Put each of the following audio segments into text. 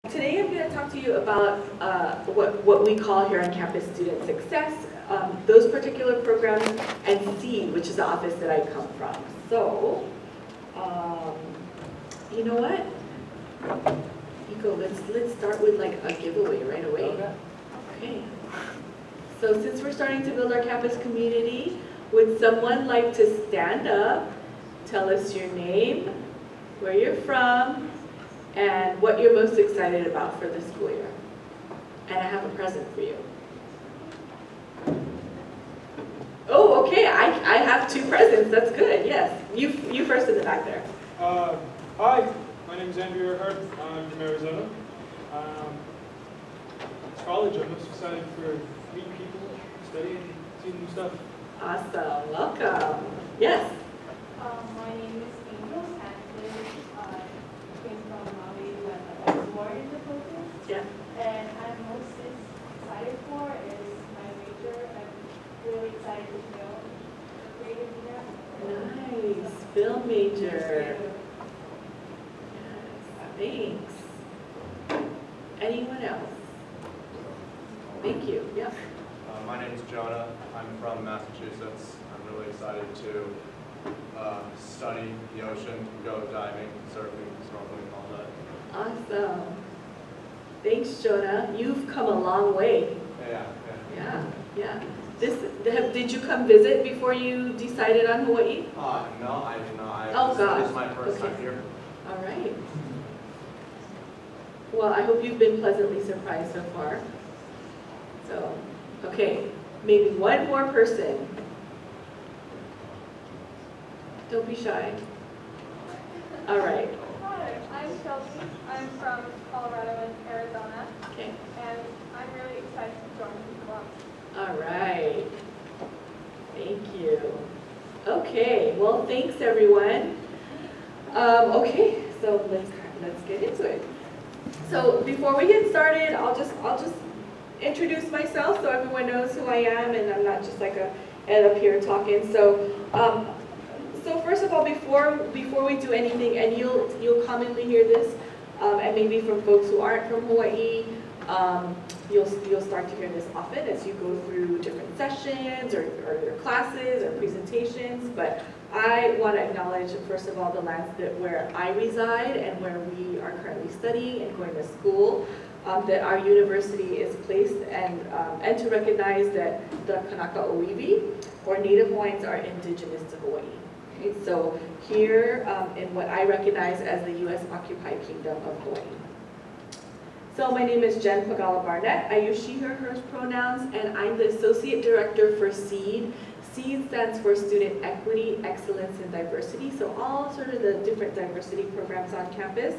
Today I'm going to talk to you about what we call here on campus student success, those particular programs, and SEED, which is the office that I come from. So, you know what? Nico, let's start with like a giveaway right away. Okay. So since we're starting to build our campus community, would someone like to stand up, tell us your name, where you're from, and what you're most excited about for the school year? And I have a present for you. Oh, okay, I have two presents, that's good, yes. You first in the back there. Hi, my name is Andrew Earhart. I'm from Arizona. It's college. I'm most excited for meeting people, studying, seeing new stuff. Awesome, welcome. Yes? My name is Angel Sanchez. I came from Maui when I was born in the Philippines. Yeah. And I'm most excited for is my major. I'm really excited to film creative media. Nice, film major. Yes, thanks. Anyone else? Thank you, yeah. My name is Jonah. I'm from Massachusetts. I'm really excited to study the ocean, go diving, surfing, snorkeling, all that. Awesome. Thanks, Jonah. You've come a long way. Yeah. Did you come visit before you decided on Hawaii? No, I did not. Oh, God. This is my first time here. All right. Well, I hope you've been pleasantly surprised so far. So, okay, maybe one more person. Don't be shy. All right. Hi, I'm Chelsea. I'm from Colorado and Arizona, Okay. and I'm really excited to join the club. All right. Thank you. Okay. Well, thanks everyone. Okay. So let's get into it. So before we get started, I'll just introduce myself so everyone knows who I am, and I'm not just like a head up here talking. So. So first of all, before we do anything, and you'll commonly hear this, and maybe from folks who aren't from Hawaii, you'll start to hear this often as you go through different sessions or your classes or presentations. But I want to acknowledge, first of all, the lands where I reside and where we are currently studying and going to school. That our university is placed, and to recognize that the Kanaka Oiwi, or Native Hawaiians, are indigenous to Hawaii. Okay, so here in what I recognize as the U.S. occupied Kingdom of Hawaii. So my name is Jen Pagala Barnett. I use she, her, hers pronouns, and I'm the Associate Director for SEED. SEED stands for Student Equity, Excellence, and Diversity. So all sort of the different diversity programs on campus.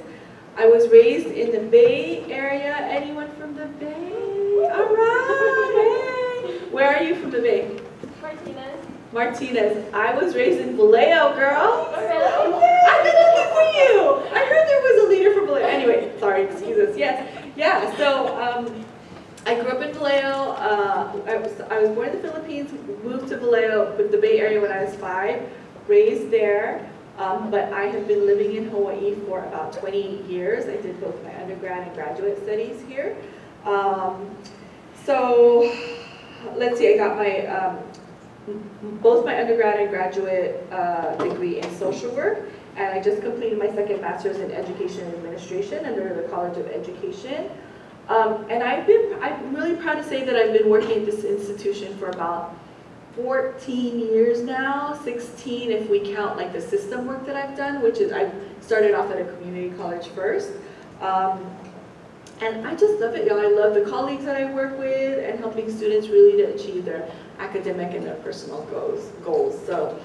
I was raised in the Bay Area. Anyone from the Bay? All right. Hey. Where are you from the Bay? Martinez. I was raised in Vallejo, girl. I've been looking for you. I heard there was a leader from Vallejo. Anyway, sorry, excuse us. Yes. Yeah, so I grew up in Vallejo. I was born in the Philippines, moved to Vallejo, with the Bay Area when I was 5, raised there. But I have been living in Hawaii for about 20 years. I did both my undergrad and graduate studies here. So let's see, I got my both my undergrad and graduate degree in social work, and I just completed my second master's in education and administration under the College of Education. And I'm really proud to say that I've been working at this institution for about 14 years now, 16 if we count like the system work that I've done, which is I started off at a community college first. And I just love it, y'all. I love the colleagues that I work with and helping students really to achieve their academic and their personal goals. So,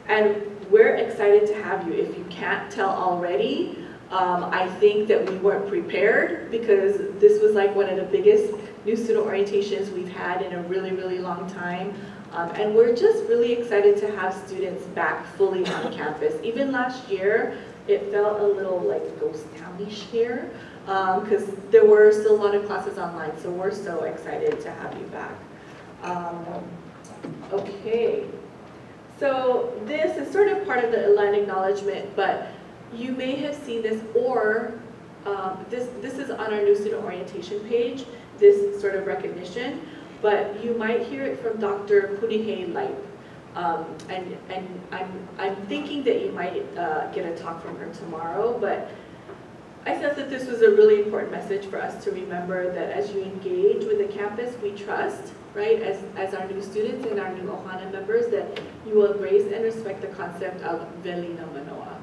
and we're excited to have you. If you can't tell already, I think that we weren't prepared because this was like one of the biggest new student orientations we've had in a really, really long time. And we're just really excited to have students back fully on campus. Even last year, it felt a little like ghost townish here because there were still a lot of classes online. So we're so excited to have you back. Okay, so this is sort of part of the land acknowledgement, but you may have seen this, or this is on our new student orientation page, this sort of recognition, but you might hear it from Dr. Punihe Laip. And I'm thinking that you might get a talk from her tomorrow, but I thought that this was a really important message for us to remember that as you engage with the campus, we trust, right, as our new students and our new Ohana members, that you will embrace and respect the concept of Velina Manoa,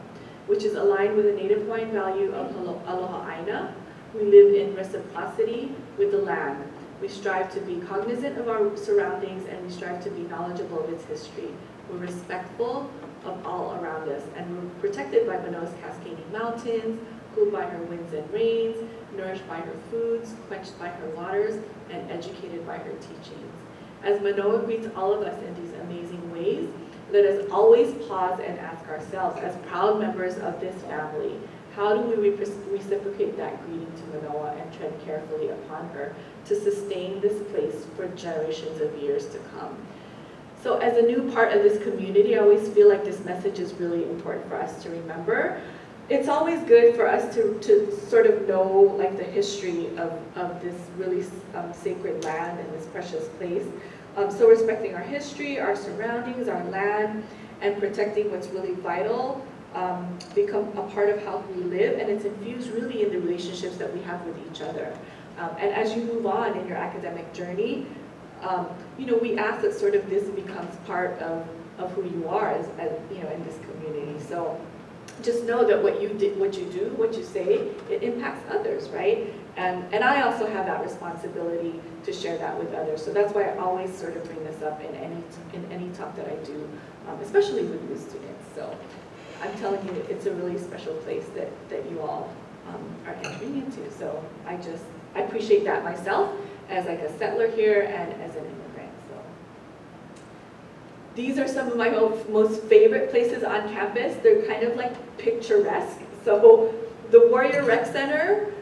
which is aligned with the Native Hawaiian value of Aloha Aina. We live in reciprocity with the land. We strive to be cognizant of our surroundings, and we strive to be knowledgeable of its history. We're respectful of all around us, and we're protected by Manoa's cascading mountains, cooled by her winds and rains, nourished by her foods, quenched by her waters, and educated by her teachings. As Manoa greets all of us in these amazing ways, let us always pause and ask ourselves, as proud members of this family, how do we reciprocate that greeting to Manoa and tread carefully upon her to sustain this place for generations of years to come? So as a new part of this community, I always feel like this message is really important for us to remember. It's always good for us to sort of know like the history of this really sacred land and this precious place. So respecting our history, our surroundings, our land, and protecting what's really vital become a part of how we live, and it's infused really in the relationships that we have with each other. And as you move on in your academic journey, you know, we ask that sort of this becomes part of who you are as you know, in this community. So just know that what you do, what you say, it impacts others, right? And I also have that responsibility to share that with others. So that's why I always sort of bring this up in any talk that I do, especially with new students. So I'm telling you, it's a really special place that you all are entering into. So I appreciate that myself as like a settler here and as an immigrant. So these are some of my most favorite places on campus. They're kind of like picturesque. So the Warrior Rec Center,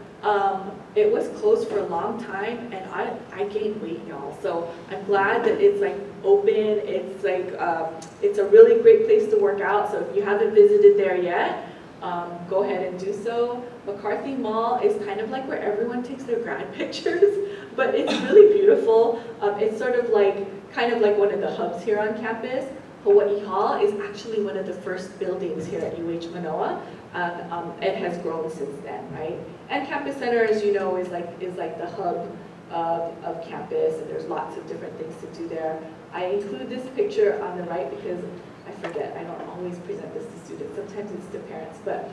it was closed for a long time, and I gained weight, y'all. So I'm glad that it's like open. It's like it's a really great place to work out. So if you haven't visited there yet, go ahead and do so. McCarthy Mall is kind of like where everyone takes their grad pictures, but it's really beautiful. It's sort of like kind of like one of the hubs here on campus. Hawaii Hall is actually one of the first buildings here at UH Manoa. It has grown since then, right? And Campus Center, as you know, is like the hub of campus, and there's lots of different things to do there. I include this picture on the right because I forget, I don't always present this to students, sometimes it's to parents, but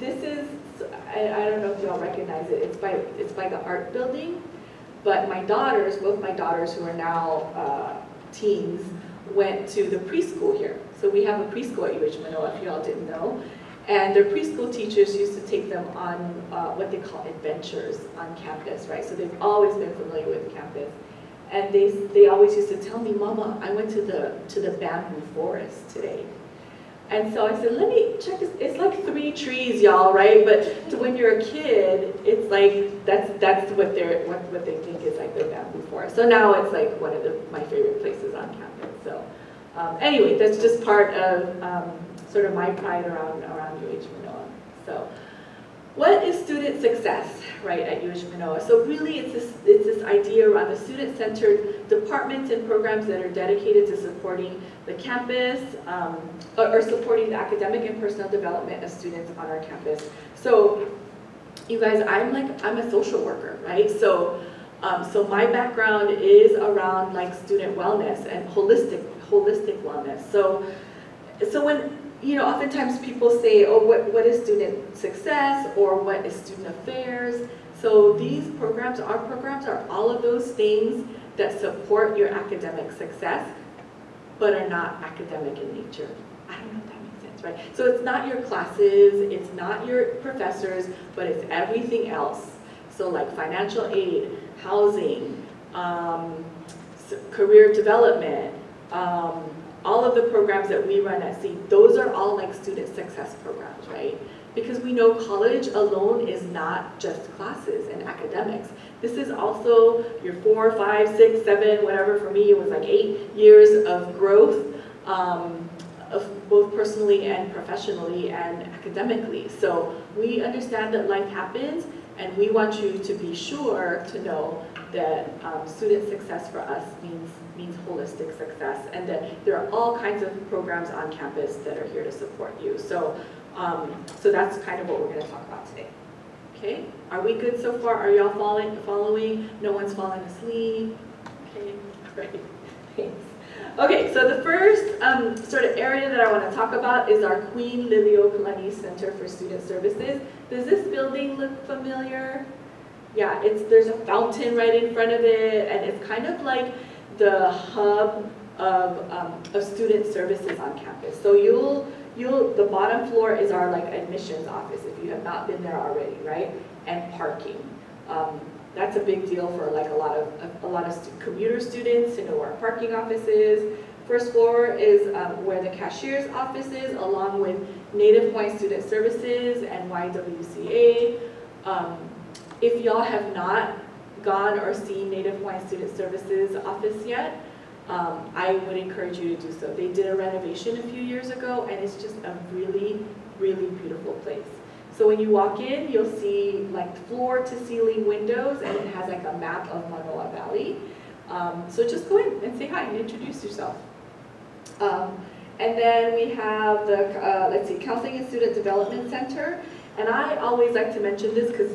this is, I don't know if y'all recognize it, it's by the art building, but my daughters, both my daughters who are now teens, went to the preschool here. So we have a preschool at UH Manoa, if you all didn't know. And their preschool teachers used to take them on what they call adventures on campus, right? So they've always been familiar with campus. And they always used to tell me, Mama, I went to the bamboo forest today. And so I said, let me check this. It's like 3 trees, y'all, right? But when you're a kid, it's like that's what they think is like the bamboo forest. So now it's like one of my favorite places on campus. So anyway, that's just part of sort of my pride around UH Manoa. So what is student success, right, at UH Manoa? So really it's this idea around the student-centered departments and programs that are dedicated to supporting the campus or supporting the academic and personal development of students on our campus. So you guys, I'm a social worker, right? So so my background is around like student wellness and holistic wellness. So when, you know, oftentimes people say, oh, what is student success, or what is student affairs? So these programs, our programs, are all of those things that support your academic success, but are not academic in nature. I don't know if that makes sense, right? So it's not your classes, it's not your professors, but it's everything else. So like financial aid, housing, career development, all of the programs that we run at SEED, those are all like student success programs, right? Because we know college alone is not just classes and academics. This is also your 4, 5, 6, 7, whatever. For me, it was like 8 years of growth, of both personally and professionally and academically. So we understand that life happens, and we want you to be sure to know that student success for us means holistic success, and that there are all kinds of programs on campus that are here to support you. So, so that's kind of what we're going to talk about today. Okay, are we good so far? Are y'all following? No one's falling asleep? Okay, great, thanks. Okay, so the first sort of area that I want to talk about is our Queen Liliuokalani Center for Student Services. Does this building look familiar? Yeah, there's a fountain right in front of it, and it's kind of like the hub of student services on campus. So the bottom floor is our like admissions office if you have not been there already, right? And parking. That's a big deal for like a lot of commuter students to know where our parking office is. First floor is where the cashier's office is, along with Native Hawaiian Student Services and YWCA. If y'all have not gone or seen Native Hawaiian Student Services office yet, I would encourage you to do so. They did a renovation a few years ago, and it's just a really, really beautiful place. So when you walk in, you'll see like floor to ceiling windows, and it has like a map of Manoa Valley. So just go in and say hi and introduce yourself. And then we have the, let's see, Counseling and Student Development Center. And I always like to mention this because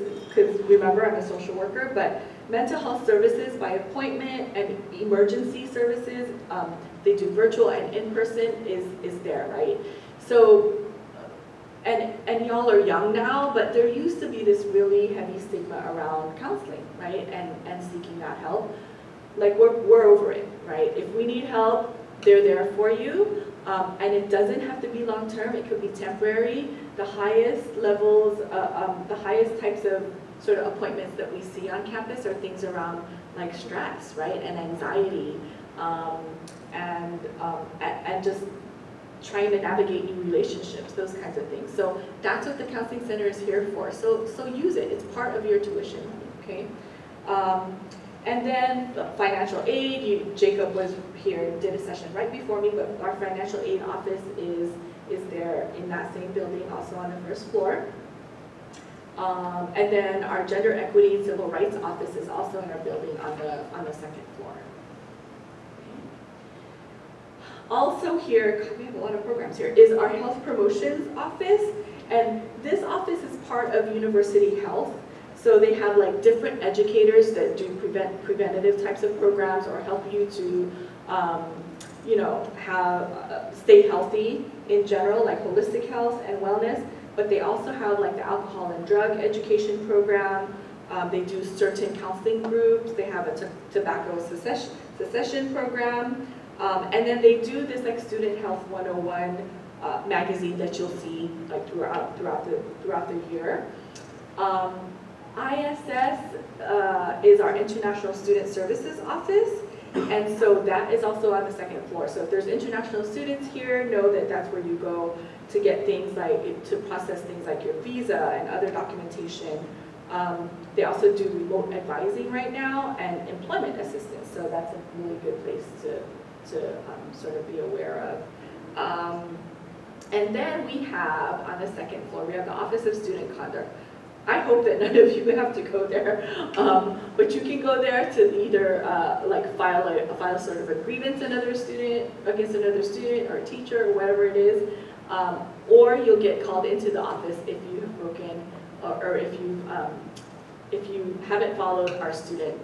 remember, I'm a social worker, but mental health services by appointment and emergency services, they do virtual and in-person is there, right? So, and y'all are young now, but there used to be this really heavy stigma around counseling, right? And seeking that help. Like we're over it, right? If we need help, they're there for you. And it doesn't have to be long-term, it could be temporary. The highest levels, the highest types of sort of appointments that we see on campus are things around like stress, right? And anxiety, and just trying to navigate new relationships, those kinds of things. So that's what the Counseling Center is here for. So use it, it's part of your tuition, okay? And then financial aid, Jacob was here, did a session right before me, but our financial aid office is there in that same building, also on the first floor. And then our gender equity and civil rights office is also in our building on the second floor. Also here, God, we have a lot of programs here, is our health promotions office. And this office is part of University Health. So they have like different educators that do preventative types of programs or help you to, you know, stay healthy in general, like holistic health and wellness. But they also have like the alcohol and drug education program. They do certain counseling groups. They have a tobacco cessation program. And then they do this like Student Health 101 magazine that you'll see like throughout the year. ISS is our International Student Services Office, and so that is also on the second floor. So if there's international students here, know that that's where you go to get things like, to process things like your visa and other documentation. They also do remote advising right now and employment assistance, so that's a really good place to sort of be aware of. And then we have, on the second floor, we have the Office of Student Conduct. I hope that none of you have to go there, but you can go there to either like file sort of a grievance against another student or teacher or whatever it is, or you'll get called into the office if you have broken or if you haven't followed our student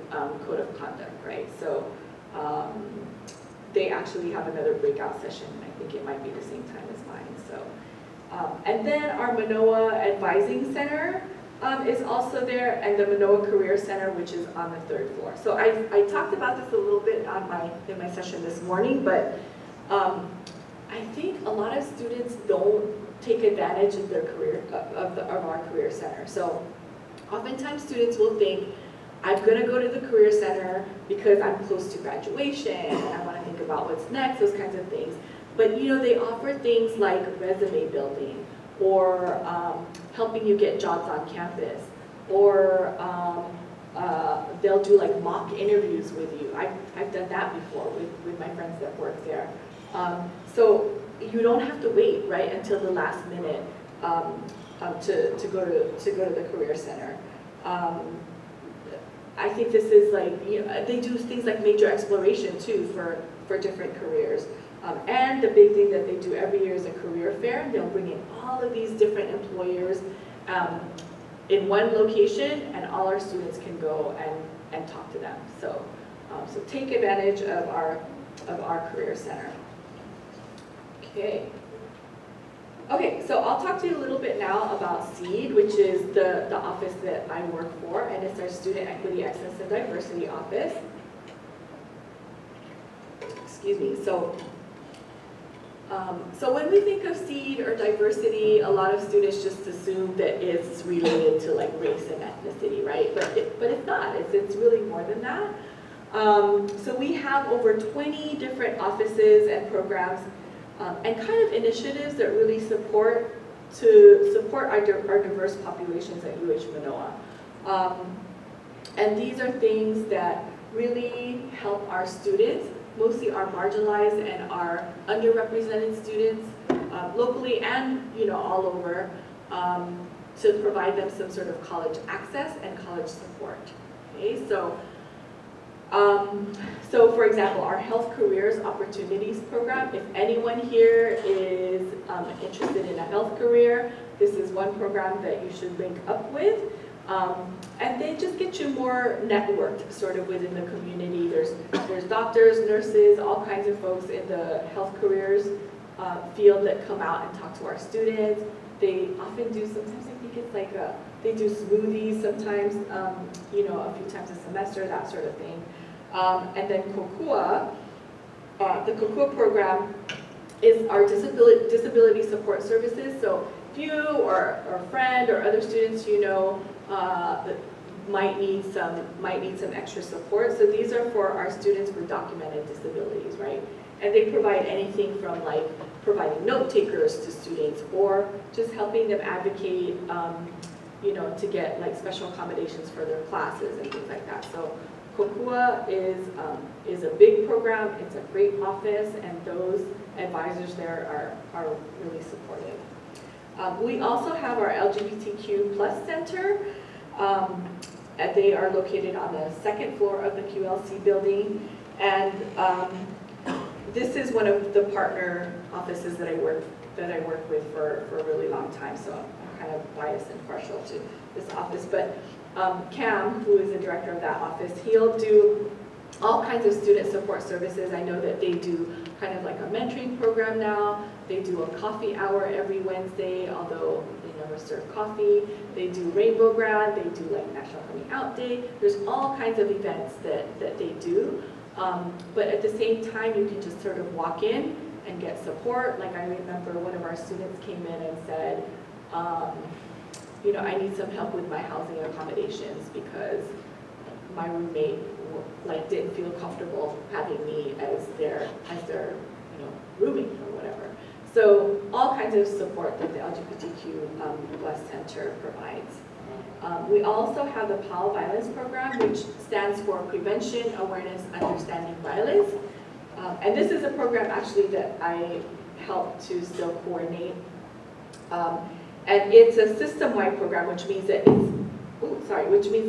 code of conduct, right? So they actually have another breakout session. I think it might be the same time as mine. So, and then our Manoa Advising Center is also there, and the Manoa Career Center, which is on the third floor. So I talked about this a little bit in my session this morning, but I think a lot of students don't take advantage of their career of our Career Center. So oftentimes students will think, I'm going to go to the Career Center because I'm close to graduation and I want to think about what's next, those kinds of things. But you know, they offer things like resume building, or helping you get jobs on campus, or they'll do like mock interviews with you. I've done that before with my friends that work there. So you don't have to wait, right, until the last minute to go to the Career Center. I think this is like, they do things like major exploration too for different careers. And the big thing that they do every year is a career fair. They'll bring in all of these different employers in one location, and all our students can go and talk to them. So, so take advantage of our Career Center. Okay. Okay, so I'll talk to you a little bit now about SEED, which is the office that I work for, and it's our Student Equity, Excellence, and Diversity office. Excuse me. So when we think of SEED or diversity, a lot of students just assume that it's related to like race and ethnicity, right? But it's not. It's really more than that. So we have over 20 different offices and programs and kind of initiatives that really support our diverse populations at UH Manoa. And these are things that really help our students, mostly our marginalized and our underrepresented students, locally and all over, to provide them some sort of college access and college support. Okay, so for example, our Health Careers Opportunities Program, if anyone here is interested in a health career, this is one program that you should link up with. And they just get you more networked sort of within the community. There's doctors, nurses, all kinds of folks in the health careers field that come out and talk to our students. They often do, sometimes I think it's like they do smoothies sometimes, a few times a semester, that sort of thing. And then COCUA, the COCUA program is our disability support services. So if you or a friend or other students that might need some extra support. So these are for our students with documented disabilities, right? And they provide anything from like providing note takers to students, or just helping them advocate, to get like special accommodations for their classes and things like that. So COCUA is a big program. It's a great office, and those advisors there are really supportive. We also have our LGBTQ plus center. And they are located on the second floor of the QLC building. And this is one of the partner offices that I work with for a really long time. So I'm kind of biased and partial to this office. But Cam, who is the director of that office, he'll do all kinds of student support services. I know that they do kind of like a mentoring program now. They do a coffee hour every Wednesday, although they never serve coffee. They do Rainbow Grad. They do like National Coming Out Day. There's all kinds of events that they do. But at the same time, you can just sort of walk in and get support. Like I remember one of our students came in and said, I need some help with my housing accommodations because my roommate didn't feel comfortable having me as their roommate or whatever. So all kinds of support that the LGBTQ plus center provides. We also have the PAL Violence Program, which stands for Prevention, Awareness, Understanding Violence. And this is a program actually that I help to still coordinate. And it's a system-wide program, which means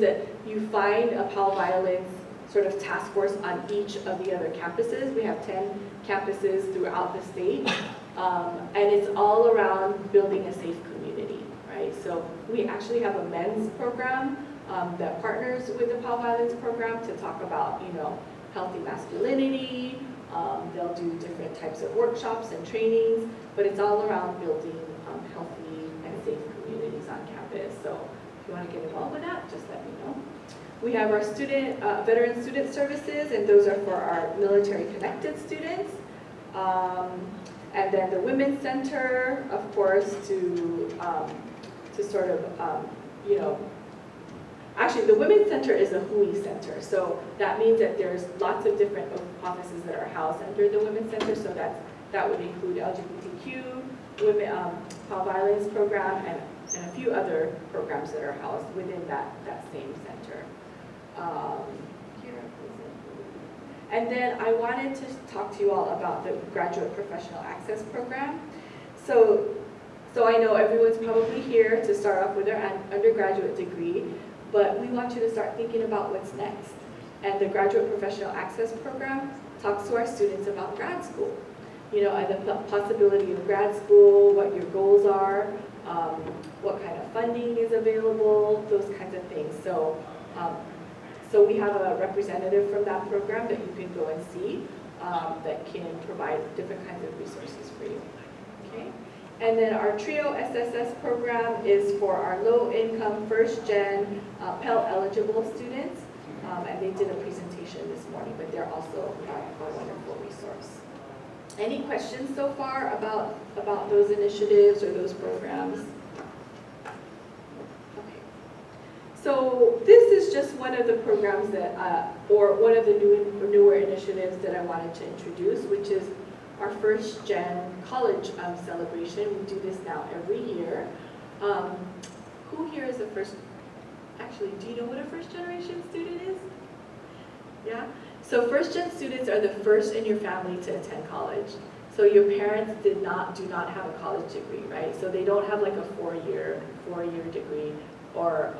that you find a PAL Violence sort of task force on each of the other campuses. We have 10 campuses throughout the state. And it's all around building a safe community, right? So we actually have a men's program that partners with the PAL Violence program to talk about, healthy masculinity. They'll do different types of workshops and trainings, but it's all around building healthy and safe communities on campus. So if you want to get involved with that, just let me know. We have our veteran student services, and those are for our military connected students. And then the Women's Center, of course, to sort of, actually the Women's Center is a HUI center. So that means that there's lots of different offices that are housed under the Women's Center. So that would include LGBTQ, PAL Violence program, and a few other programs that are housed within that same center. And then I wanted to talk to you all about the Graduate Professional Access Program. So I know everyone's probably here to start off with their undergraduate degree, but we want you to start thinking about what's next. And the Graduate Professional Access Program talks to our students about grad school. You know, and the possibility of grad school, what your goals are, what kind of funding is available, those kinds of things. So we have a representative from that program that you can go and see that can provide different kinds of resources for you. Okay? And then our TRIO SSS program is for our low-income, first-gen Pell eligible students. And they did a presentation this morning, but they're also a wonderful resource. Any questions so far about those initiatives or those programs? Okay. So this is just one of the programs that, or one of the newer initiatives that I wanted to introduce, which is our first gen college celebration. We do this now every year. Who here is a first, actually, do you know what a first generation student is? Yeah? So first gen students are the first in your family to attend college. So your parents do not have a college degree, right? So they don't have like a four-year degree, or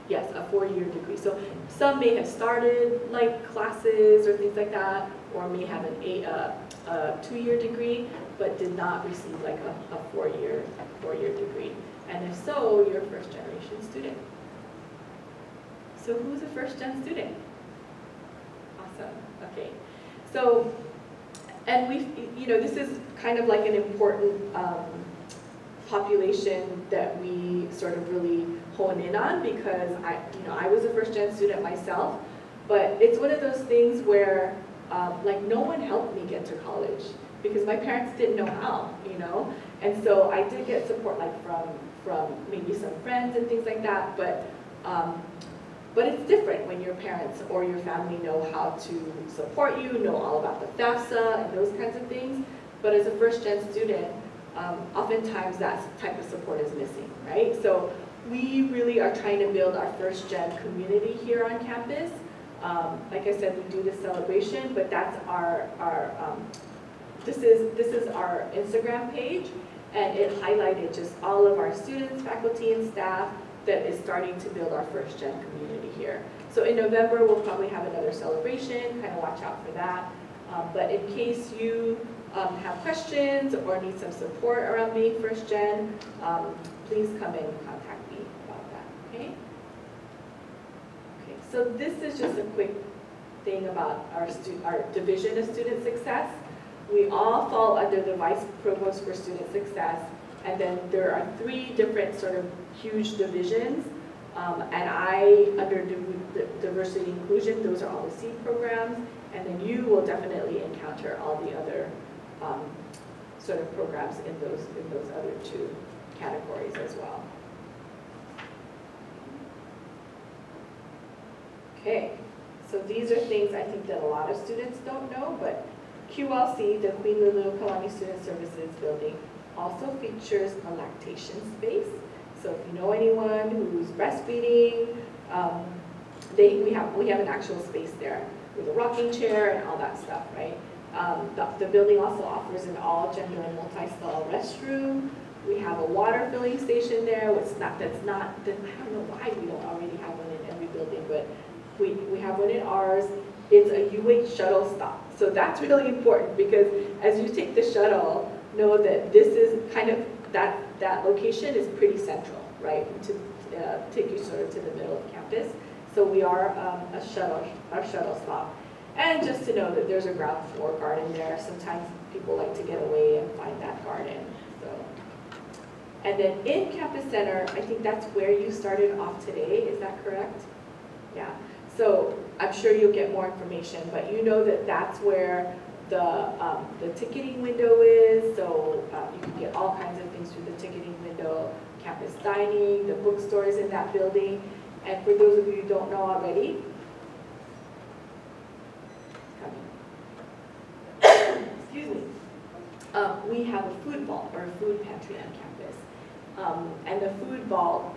yes, a four-year degree. So some may have started like classes or things like that, or may have a two-year degree, but did not receive like a four-year degree. And if so, you're a first generation student. So who's a first gen student? Awesome. Okay. So, and this is kind of like an important population that we sort of really hone in on, because I was a first gen student myself, but it's one of those things where like no one helped me get to college because my parents didn't know how, and so I did get support like from maybe some friends and things like that, but it's different when your parents or your family know how to support you, know all about the FAFSA and those kinds of things. But as a first-gen student, oftentimes that type of support is missing, right? So we really are trying to build our first-gen community here on campus. Like I said, we do this celebration, but that's this is our Instagram page, and it highlighted just all of our students, faculty, and staff that is starting to build our first-gen community here. So in November, we'll probably have another celebration, kind of watch out for that. But in case you have questions or need some support around being first-gen, please come and contact me about that, okay? Okay, so this is just a quick thing about our Division of Student Success. We all fall under the Vice Provost for Student Success, and then there are 3 different sort of huge divisions, and I, under diversity and inclusion, those are all the seed programs, and then you will definitely encounter all the other sort of programs in those other 2 categories as well. Okay, so these are things I think that a lot of students don't know, but QLC, the Queen Lulu Kalani Student Services Building, also features a lactation space. So if you know anyone who's breastfeeding, we have an actual space there with a rocking chair and all that stuff, right? The building also offers an all-gender and multi-stall restroom. We have a water filling station there. I don't know why we don't already have one in every building, but we have one in ours. It's a UH shuttle stop. So that's really important, because as you take the shuttle, know that this is kind of, that location is pretty central, right, to take you sort of to the middle of campus. So we are a shuttle stop. And just to know that there's a ground floor garden there. Sometimes people like to get away and find that garden. So, and then in Campus Center, I think that's where you started off today. Is that correct? Yeah. So I'm sure you'll get more information, but you know that that's where the ticketing window is. So you can get all kinds of things through the ticketing window. Campus dining, the bookstores in that building. And for those of you who don't know already, excuse me, we have a food vault or a food pantry on campus. And the food vault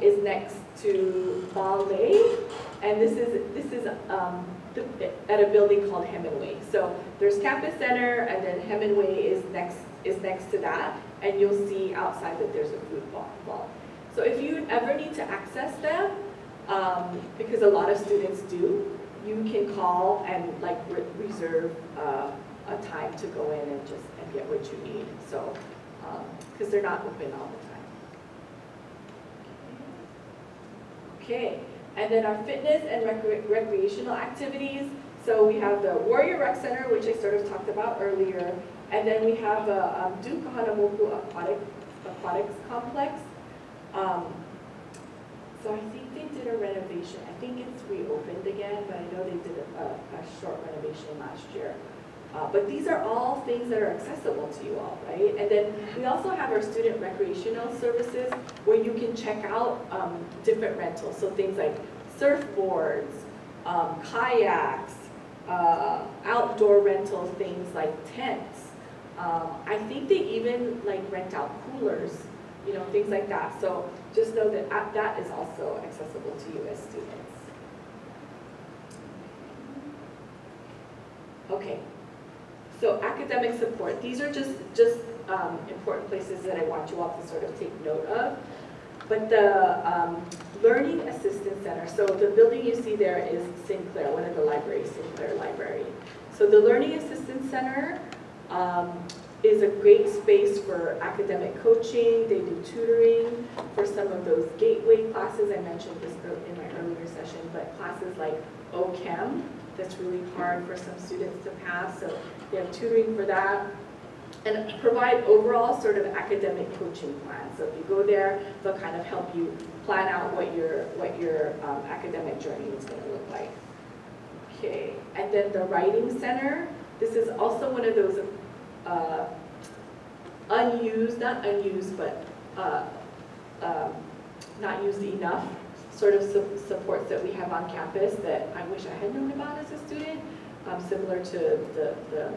is next to ballet, and this is at a building called Hemingway. So there's Campus Center, and then Hemingway is next to that, and you'll see outside that there's a food vault. So if you ever need to access them, because a lot of students do, you can call and like reserve a time to go in and get what you need. So because they're not open all the time. Okay, and then our fitness and recreational activities. So we have the Warrior Rec Center, which I sort of talked about earlier, and then we have the Duke Hanamoku Aquatics Complex. So I think they did a renovation. I think it's reopened again, but I know they did a short renovation last year. But these are all things that are accessible to you all, right? And then we also have our student recreational services where you can check out different rentals. So things like surfboards, kayaks, outdoor rental things like tents. I think they even like rent out coolers, you know, things like that. So just know that that is also accessible to you as students. Okay. So academic support, these are just important places that I want you all to sort of take note of. But the Learning Assistance Center, so the building you see there is Sinclair, one of the libraries, Sinclair Library. So the Learning Assistance Center is a great space for academic coaching. They do tutoring for some of those gateway classes. I mentioned this in my earlier session, but classes like OChem, that's really hard for some students to pass, so they have tutoring for that. And provide overall sort of academic coaching plans. So if you go there, they'll kind of help you plan out what your academic journey is going to look like. Okay, and then the Writing Center. This is also one of those not used enough sort of supports that we have on campus that I wish I had known about as a student, similar to the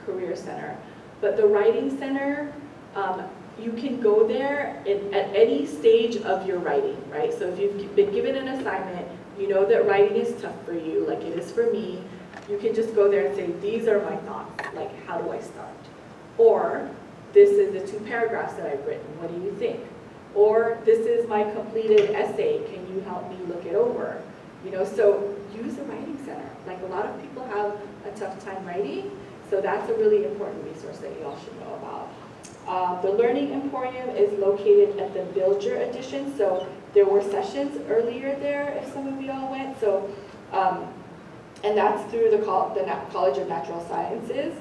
Career Center. But the Writing Center, you can go there at any stage of your writing, right? So if you've been given an assignment, you know that writing is tough for you, like it is for me, you can just go there and say, these are my thoughts, like how do I start? Or, this is the 2 paragraphs that I've written, what do you think? Or, this is my completed essay, can you help me look it over? You know, so use a Writing Center. Like a lot of people have a tough time writing, so that's a really important resource that you all should know about. The Learning Emporium is located at the Bilger Edition, so there were sessions earlier there if some of you all went. So, and that's through the College of Natural Sciences.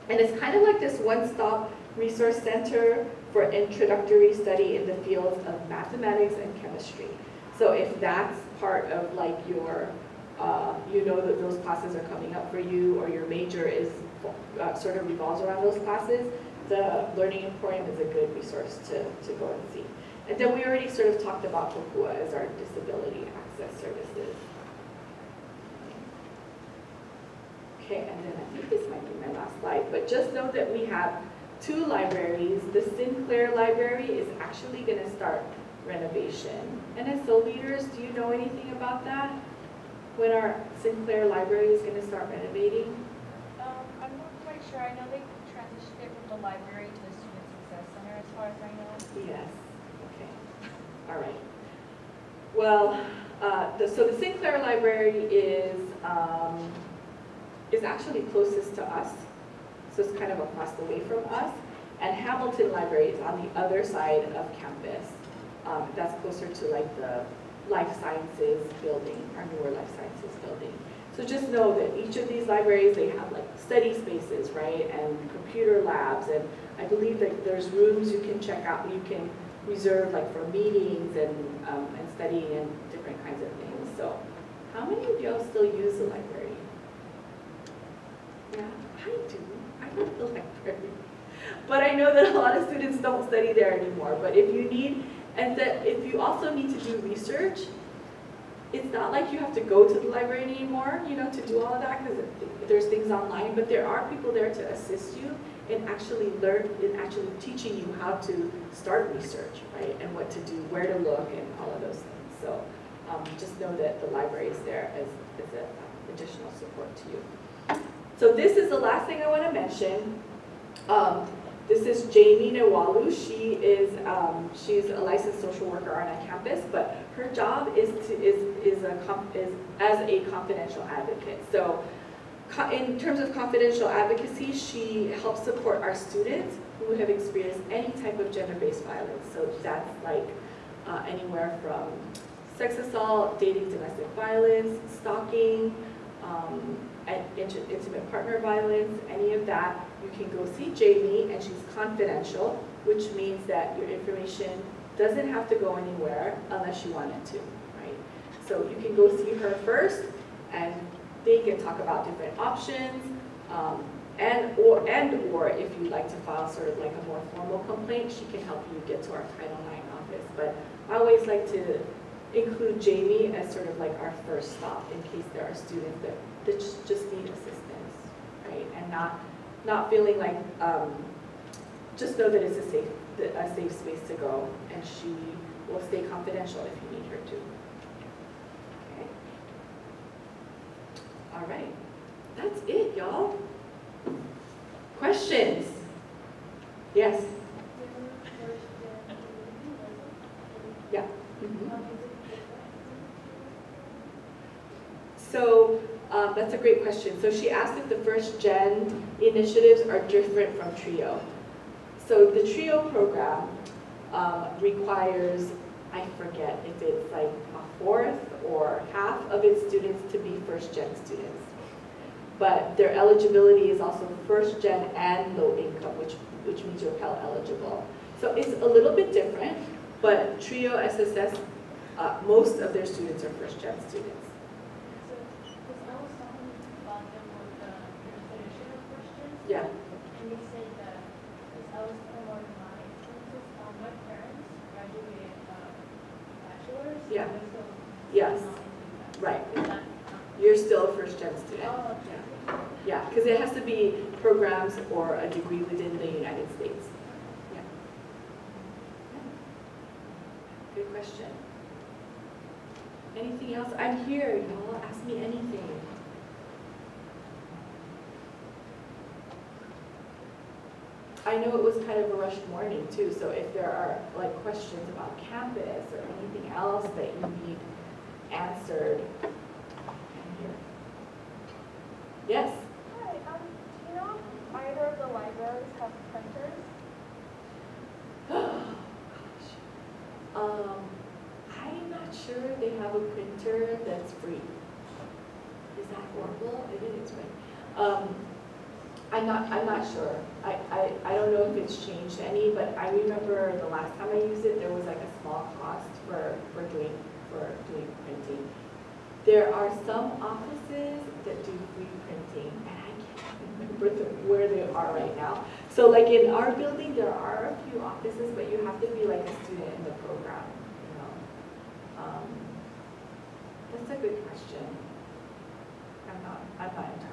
And it's kind of like this one-stop resource center for introductory study in the fields of mathematics and chemistry. So if that's part of like your, you know that those classes are coming up for you, or your major is sort of revolves around those classes, the Learning Emporium is a good resource to go and see. And then we already sort of talked about Kokua as our disability access services. Okay, and then I think this might be my last slide, but just know that we have 2 libraries. The Sinclair Library is actually going to start renovation. NSO leaders, do you know anything about that? When our Sinclair Library is going to start renovating? I'm not quite sure. I know they transitioned it from the library to the Student Success Center as far as I know. Yes, okay, all right. Well, so the Sinclair Library is actually closest to us, so it's kind of across the way from us. And Hamilton Library is on the other side of campus. That's closer to like the Life Sciences building, our newer Life Sciences building. So just know that each of these libraries, they have like study spaces, right, and computer labs, and I believe that there's rooms you can check out, you can reserve like for meetings and studying and different kinds of things. So how many of y'all still use the library? Yeah, I do. I love the library. But I know that a lot of students don't study there anymore. But if you need, and that if you also need to do research, it's not like you have to go to the library anymore, you know, to do all of that, because there's things online, but there are people there to assist you in actually teaching you how to start research, right, and what to do, where to look, and all of those things. So just know that the library is there as a additional support to you. So this is the last thing I want to mention. This is Jamie Nawalu. She's a licensed social worker on a campus, but her job is as a confidential advocate. So in terms of confidential advocacy, she helps support our students who have experienced any type of gender-based violence. So that's like anywhere from sex assault, dating domestic violence, stalking, and intimate partner violence, any of that. You can go see Jamie, and she's confidential, which means that your information doesn't have to go anywhere unless you want it to, right? So you can go see her first, and they can talk about different options, or if you'd like to file sort of like a more formal complaint, she can help you get to our Title IX office. But I always like to include Jamie as sort of like our first stop in case there are students that just need assistance, right? And not feeling like, just know that it's a safe space to go, and she will stay confidential if you need her to. Okay. All right, that's it, y'all. Questions? Yes. Yeah. So that's a great question. So she asked if the first gen initiatives are different from TRIO. So the TRIO program requires, I forget if it's like a fourth or half of its students to be first gen students. But their eligibility is also first gen and low income, which means you're Pell eligible. So it's a little bit different, but TRIO SSS, most of their students are first gen students. Yeah. And they said that, because I was kind of more in my experiences, my parents graduated bachelor's. Yeah. So Yes. not into that. Right. Is that- You're still a first gen student. Oh, okay. Yeah, because it has to be programs or a degree within the United States. Yeah. Good question. Anything else? I'm here, y'all. Ask me anything. I know it was kind of a rushed morning too, so if there are like questions about campus or anything else that you need answered, I'm here. Yes? Hi, do you know if either of the libraries have printers? Oh, gosh. I'm not sure they have a printer that's free. Is that horrible? It is, right? I'm not sure. I don't know if it's changed any, but I remember the last time I used it, there was like a small cost for doing printing. There are some offices that do free printing, and I can't remember where they are right now. So like in our building, there are a few offices, but you have to be like a student in the program, you know. That's a good question. I'm not entirely